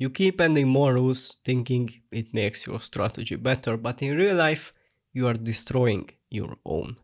You keep adding more rules thinking it makes your strategy better, but in real life, you are destroying your own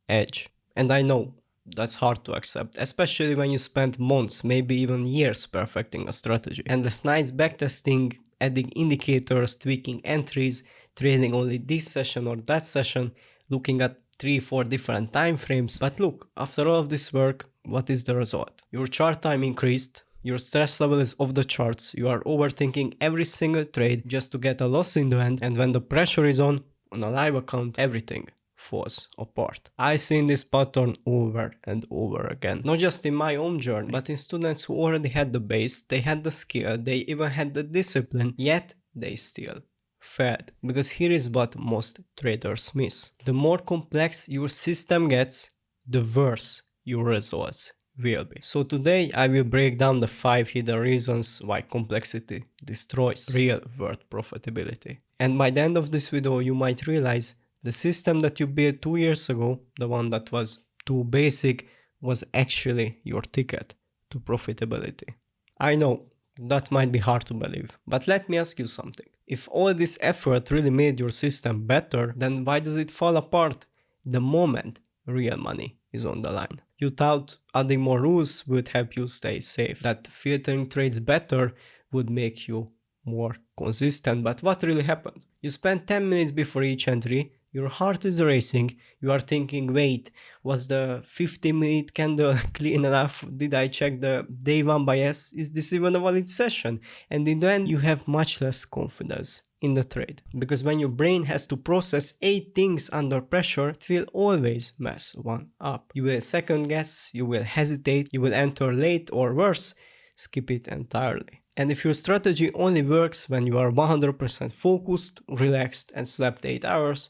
edge. And I know that's hard to accept, especially when you spend months, maybe even years perfecting a strategy. Endless nights backtesting, adding indicators, tweaking entries, trading only this session or that session, looking at 3-4 different time frames. But look, after all of this work, what is the result? Your chart time increased, your stress level is off the charts, you are overthinking every single trade just to get a loss in the end, and when the pressure is on a live account, everything falls apart. I've seen this pattern over and over again, not just in my own journey, but in students who already had the base, they had the skill, they even had the discipline, yet they still failed. Because here is what most traders miss. The more complex your system gets, the worse your results will be. So today I will break down the 5 hidden reasons why complexity destroys real world profitability. And by the end of this video you might realize the system that you built 2 years ago, the one that was too basic, was actually your ticket to profitability. I know that might be hard to believe, but let me ask you something. If all this effort really made your system better, then why does it fall apart the moment real money is on the line? You thought adding more rules would help you stay safe, that filtering trades better would make you more consistent, but what really happened? You spent 10 minutes before each entry, your heart is racing, you are thinking, wait, was the 50-minute candle clean enough? Did I check the day 1 bias? Is this even a valid session? And in the end, you have much less confidence in the trade. Because when your brain has to process 8 things under pressure, it will always mess one up. You will second guess, you will hesitate, you will enter late, or worse, skip it entirely. And if your strategy only works when you are 100% focused, relaxed, and slept 8 hours,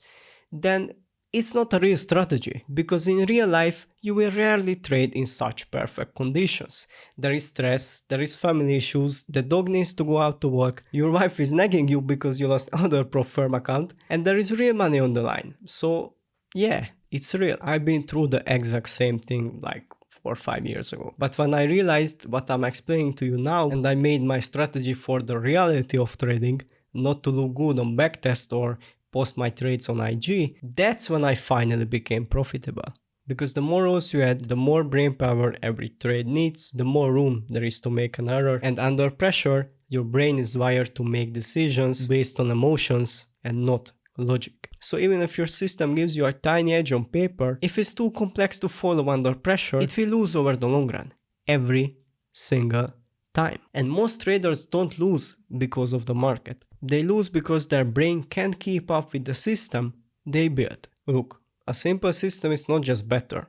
then it's not a real strategy, because in real life you will rarely trade in such perfect conditions. There is stress, there is family issues, the dog needs to go out to work, your wife is nagging you because you lost another prop firm account, and there is real money on the line. So yeah, it's real. I've been through the exact same thing like 4 or 5 years ago. But when I realized what I'm explaining to you now, and I made my strategy for the reality of trading, not to look good on backtest or post my trades on IG, that's when I finally became profitable. Because the more rules you add, the more brain power every trade needs, the more room there is to make an error, and under pressure, your brain is wired to make decisions based on emotions and not logic. So even if your system gives you a tiny edge on paper, if it's too complex to follow under pressure, it will lose over the long run, every single time. And most traders don't lose because of the market. They lose because their brain can't keep up with the system they built. Look, a simple system is not just better,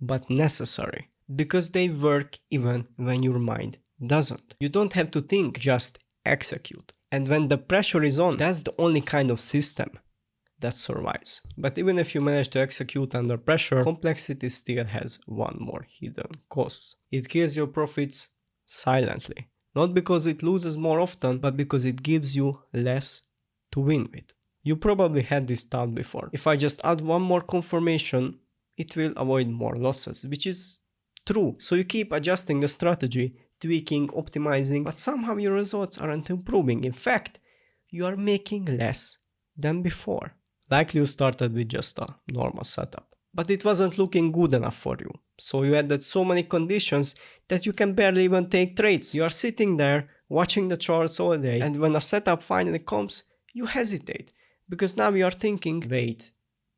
but necessary, because they work even when your mind doesn't. You don't have to think, just execute. And when the pressure is on, that's the only kind of system that survives. But even if you manage to execute under pressure, complexity still has one more hidden cost. It kills your profits silently. Not because it loses more often, but because it gives you less to win with. You probably had this thought before. If I just add one more confirmation, it will avoid more losses, which is true. So you keep adjusting the strategy, tweaking, optimizing, but somehow your results aren't improving. In fact, you are making less than before. Likely you started with just a normal setup, but it wasn't looking good enough for you. So you added so many conditions that you can barely even take trades. You are sitting there watching the charts all day, and when a setup finally comes, you hesitate. Because now you are thinking, wait,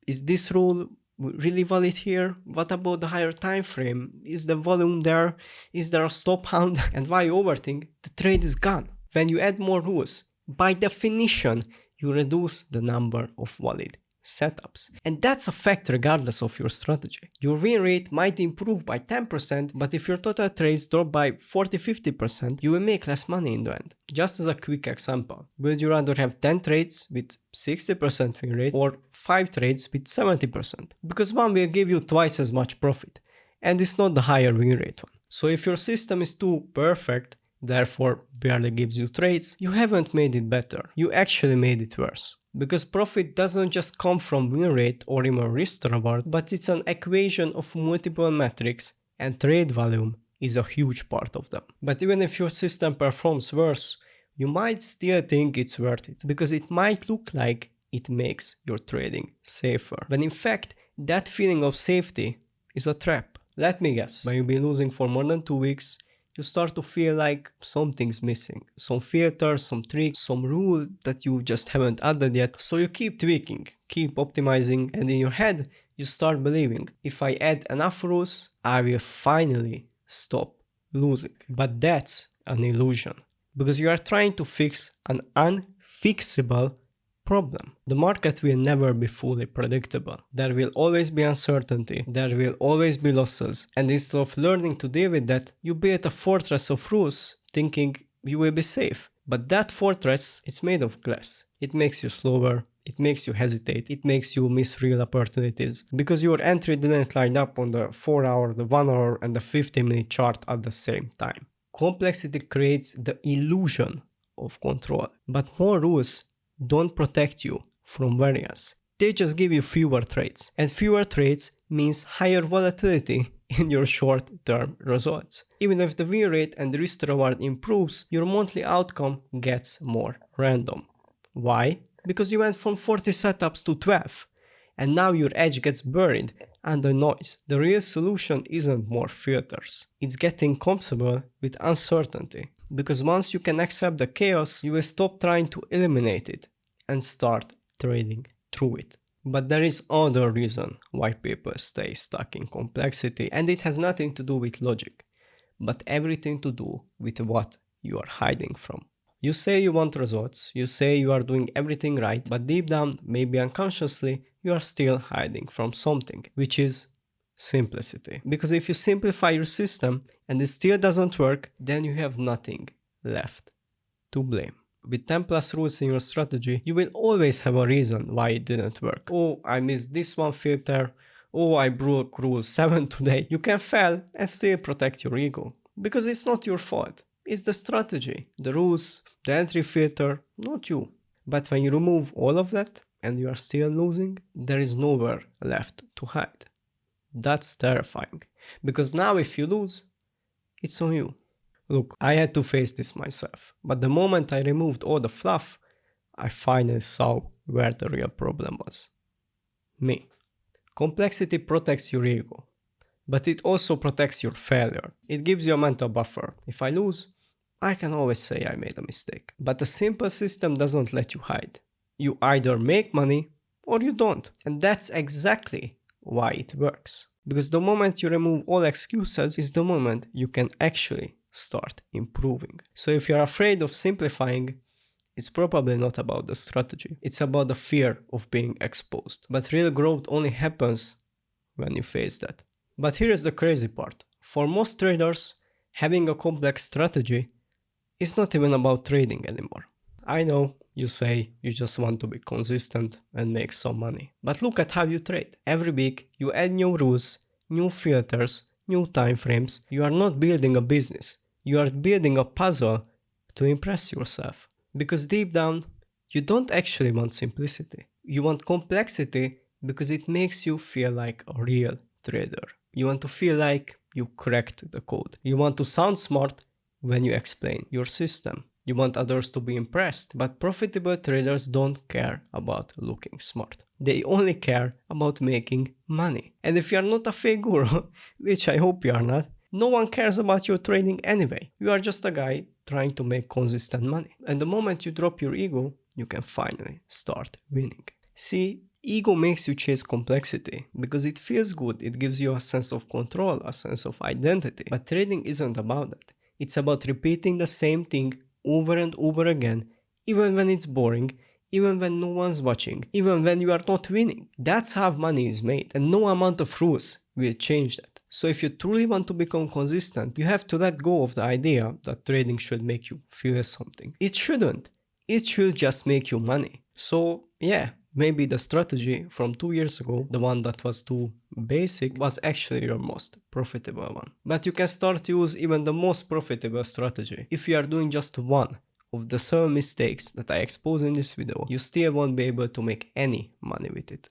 is this rule really valid here? What about the higher time frame? Is the volume there? Is there a stop hound? And while you overthink, the trade is gone. When you add more rules, by definition, you reduce the number of valid setups. And that's a fact regardless of your strategy. Your win rate might improve by 10%, but if your total trades drop by 40-50%, you will make less money in the end. Just as a quick example, would you rather have 10 trades with 60% win rate or 5 trades with 70%? Because one will give you twice as much profit, and it's not the higher win rate one. So if your system is too perfect, therefore barely gives you trades, you haven't made it better, you actually made it worse. Because profit doesn't just come from win rate or even risk reward, but it's an equation of multiple metrics, and trade volume is a huge part of them. But even if your system performs worse, you might still think it's worth it because it might look like it makes your trading safer. When in fact, that feeling of safety is a trap. Let me guess, when you've been losing for more than 2 weeks, you start to feel like something's missing. Some filter, some trick, some rule that you just haven't added yet. So you keep tweaking, keep optimizing, and in your head, you start believing, if I add enough rules, I will finally stop losing. But that's an illusion, because you are trying to fix an unfixable problem. The market will never be fully predictable. There will always be uncertainty, there will always be losses, and instead of learning to deal with that, you build a fortress of rules thinking you will be safe. But that fortress is made of glass. It makes you slower, it makes you hesitate, it makes you miss real opportunities, because your entry didn't line up on the 4 hour, the 1 hour and the 15-minute chart at the same time. Complexity creates the illusion of control, but more rules don't protect you from variance. They just give you fewer trades, and fewer trades means higher volatility in your short-term results. Even if the win rate and risk reward improves, your monthly outcome gets more random. Why? Because you went from 40 setups to 12, and now your edge gets buried under noise. The real solution isn't more filters. It's getting comfortable with uncertainty. Because once you can accept the chaos, you will stop trying to eliminate it and start trading through it. But there is other reason why people stay stuck in complexity, and it has nothing to do with logic, but everything to do with what you are hiding from. You say you want results, you say you are doing everything right, but deep down, maybe unconsciously, you are still hiding from something, which is simplicity. Because if you simplify your system and it still doesn't work, then you have nothing left to blame. With 10 plus rules in your strategy, you will always have a reason why it didn't work. Oh, I missed this one filter. Oh, I broke rule 7 today. You can fail and still protect your ego. Because it's not your fault. It's the strategy, the rules, the entry filter, not you. But when you remove all of that and you are still losing, there is nowhere left to hide. That's terrifying. Because now if you lose, it's on you. Look, I had to face this myself, but the moment I removed all the fluff, I finally saw where the real problem was. Me. Complexity protects your ego, but it also protects your failure. It gives you a mental buffer. If I lose, I can always say I made a mistake. But a simple system doesn't let you hide. You either make money or you don't. And that's exactly why it works. Because the moment you remove all excuses is the moment you can actually start improving. So if you're afraid of simplifying, it's probably not about the strategy. It's about the fear of being exposed. But real growth only happens when you face that. But here is the crazy part. For most traders, having a complex strategy is not even about trading anymore. I know you say you just want to be consistent and make some money. But look at how you trade. Every week you add new rules, new filters, new time frames. You are not building a business. You are building a puzzle to impress yourself. Because deep down, you don't actually want simplicity. You want complexity because it makes you feel like a real trader. You want to feel like you cracked the code. You want to sound smart when you explain your system. You want others to be impressed, but profitable traders don't care about looking smart. They only care about making money. And if you are not a fake guru, which I hope you are not, no one cares about your trading anyway. You are just a guy trying to make consistent money. And the moment you drop your ego, you can finally start winning. See, ego makes you chase complexity because it feels good. It gives you a sense of control, a sense of identity. But trading isn't about that. It's about repeating the same thing over and over again, even when it's boring, even when no one's watching, even when you are not winning. That's how money is made, and no amount of rules will change that. So if you truly want to become consistent, you have to let go of the idea that trading should make you feel something. It shouldn't. It should just make you money. So yeah, maybe the strategy from 2 years ago, the one that was too basic, was actually your most profitable one. But you can start to use even the most profitable strategy. If you are doing just one of the 7 mistakes that I expose in this video, you still won't be able to make any money with it.